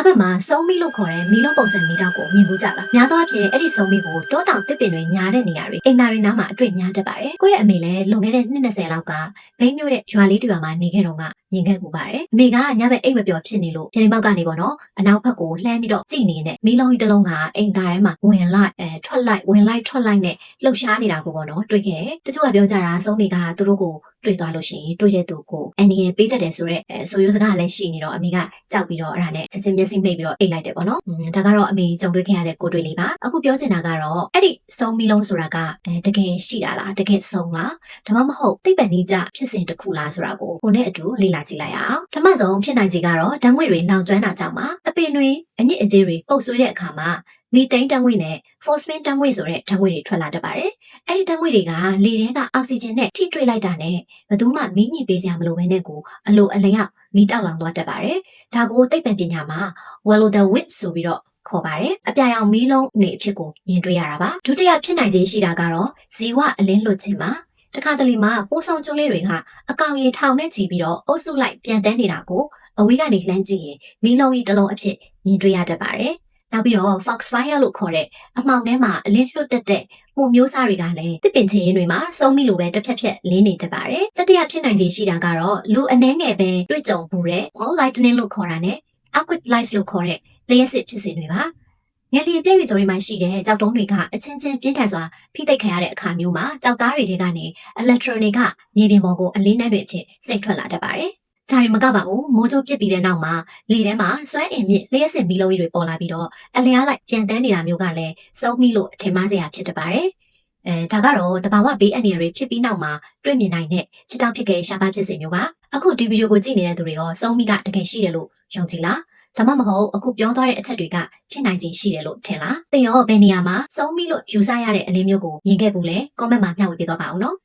ဘက်မှာစုံမီလို့ခေါ်တဲ့မီလုံးပုံစံမီတောက်ကိုမြင်ဘူးကြလားများသောအားဖြင့်အဲ့ဒီစုံမီကိုတောတောင်တစ်ပင်တွေညားတဲ့နေရာတွေအိမ်သားတွေနားမှာအတွေ့များတတ်ပါတယ်ကိုယ့်ရဲ့အမေလည်းလွန်ခဲ့တဲ့နှစ်20လောက်ကဘိန်းမြို့ရဲ့ရွာလေးတစ်ရွာမှာနေခဲ့တော့ကမြင်ခဲ့ပူပါတယ်အမေကညဘက်အိမ်မပျော်ဖြစ်နေလို့ပြင်ပေါက်ကနေပေါ့နော်အနောက်ဘက်ကိုလှမ်းပြီးတော့ကြည့်နေတဲ့မီလုံးကြီးတစ်လုံးကအိမ်သားထဲမှာဝင်လိုက်ထွက်လိုက်ဝင်လိုက်ထွက်လိုက်နဲ့လှုပ်ရှားနေတာကိုပေါ့နော်တွေ့ခဲ့တယ်တချို့ကပြောကြတာစုံတွေကသူတို့ကိုတွေ့သွားလို့ရှိရင်တွေ့တဲ့သူကိုအန်ဒီရဲ့ပေးတတ်တယ်ဆိုတော့ဆိုရိုးစကားလည်းရှိနေတော့အမေကကြောက်ပြီးတော့အဲ့ဒါနဲ့ချက်ချင်းမျက်စိမှိတ်ပြီးတော့အိတ်လိုက်တယ်ပေါ့နော်ဒါကတော့အမေကြုံတွေ့ခဲ့ရတဲ့ကိုတွေ့လေးပါအခုပြောချင်တာကတော့အဲ့ဒီစုံမီလုံးဆိုတာကတကယ်ရှိတာလားတကယ်စုံလားဒါမှမဟုတ်သိပ္ပံနည်းကျဖြစ်စဉ်တစ်ခုလားဆိုတာကိုကိုနဲ့အတူလေ့လာကြည့်လိုက်အောင်ဓမ္မဆုံးဖြစ်နိုင်ခြေကတော့ဓာတ်ငွေ့တွေလောင်ကျွမ်းတာကြောင့်ပါအပင်တွေအညစ်အကြေးတွေပုတ်ဆွေးတဲ့အခါမှာမီသိန်းဓာတ်ငွေ့နဲ့ phosphine ဓာတ်ငွေ့ဆိုတဲ့ဓာတ်ငွေ့တွေထွက်လာတတ်ပါတယ်။အဲ့ဒီဓာတ်ငွေ့တွေကလေထဲကအောက်ဆီဂျင်နဲ့ထိတွေ့လိုက်တာနဲ့ဘယ်သူမှမီးညှိပေးစရာမလိုဘဲနဲ့ကိုအလိုအလျောက်မီးတောက်လောင်သွားတတ်ပါတယ်။ဒါကိုသိပ္ပံပညာမှာ Will-o'-the-wisp ဆိုပြီးတော့ခေါ်ပါတယ်။အပြာရောင်မီးလုံးနေအဖြစ်ကိုမြင်တွေ့ရတာပါ။ဒုတိယဖြစ်နိုင်ခြေရှိတာကတော့ဇီဝအလင်းလွတ်ခြင်းပါ။တခါတလေမှာပိုးဆောင်ကျွန်းလေးတွေကအကောင်ရေထောင်နဲ့ကြည့်ပြီးတော့အုပ်စုလိုက်ပြန်တန်းနေတာကိုအဝေးကနေလှမ်းကြည့်ရင်မီးလုံးကြီးတစ်လုံးအဖြစ်မြင်တွေ့ရတတ်ပါတယ်။နောက်ပြီးတော့ foxfire လို့ခေါ်တဲ့အမှောင်ထဲမှာအလင်းလွတ်တက်တဲ့မှုမျိုးစားတွေကလည်းတစ်ပင်ချင်ရင်းတွေမှာစုံမိလိုပဲတစ်ဖြက်ဖြက်လင်းနေတတ်ပါတယ်။တတိယဖြစ်နိုင်ခြေရှိတာကတော့လူအနှဲငယ်ပဲတွေ့ကြုံပူတဲ့ wall lightning လို့ခေါ်တာနဲ့ aquid light လို့ခေါ်တဲ့လျှက်စစ်ဖြစ်စဉ်တွေပါ။ငယ်လျင်ပြည့်ပြည့်ကျော်တွေမှာရှိတဲ့ကြောက်တုံးတွေကအချင်းချင်းပြင်းထန်စွာဖိသိက်ခံရတဲ့အခါမျိုးမှာကြောက်သားတွေကနေ electron တွေကမြေပြင်ပေါ်ကိုအလင်းနှံတွေအဖြစ်စိတ်ထွက်လာတတ်ပါတယ်။ဒါတွေမကပါဘူးမိုးကြိုးပစ်ပြီးတဲ့နောက်မှာလေထဲမှာစွမ်းအင်မြင့်လျှက်စစ်မီးလုံးကြီးတွေပေါ်လာပြီးတော့အလျားလိုက်ပြန်တန်းနေတာမျိုးကလည်းစုံမိလို့အထင်မှားစရာဖြစ်တတ်ပါတယ်ဒါကတော့တဘာဝဘေးအန္တရာယ်တွေဖြစ်ပြီးနောက်မှာတွေ့မြင်နိုင်တဲ့ဖြစ်တောက်ဖြစ်ခဲ့ရှားပါးဖြစ်စဉ်မျိုးပါအခုဒီဗီဒီယိုကိုကြည့်နေတဲ့သူတွေရောစုံမိကတကယ်ရှိတယ်လို့ယုံကြည်လားဒါမှမဟုတ်အခုပြောသွားတဲ့အချက်တွေကဖြစ်နိုင်ခြေရှိတယ်လို့ထင်လားသင်ရောဘယ်နေရာမှာစုံမိလို့ယူဆရတဲ့အလင်းမျိုးကိုမြင်ခဲ့ဘူးလဲ comment မှာမျှဝေပေးသွားပါဦးနော်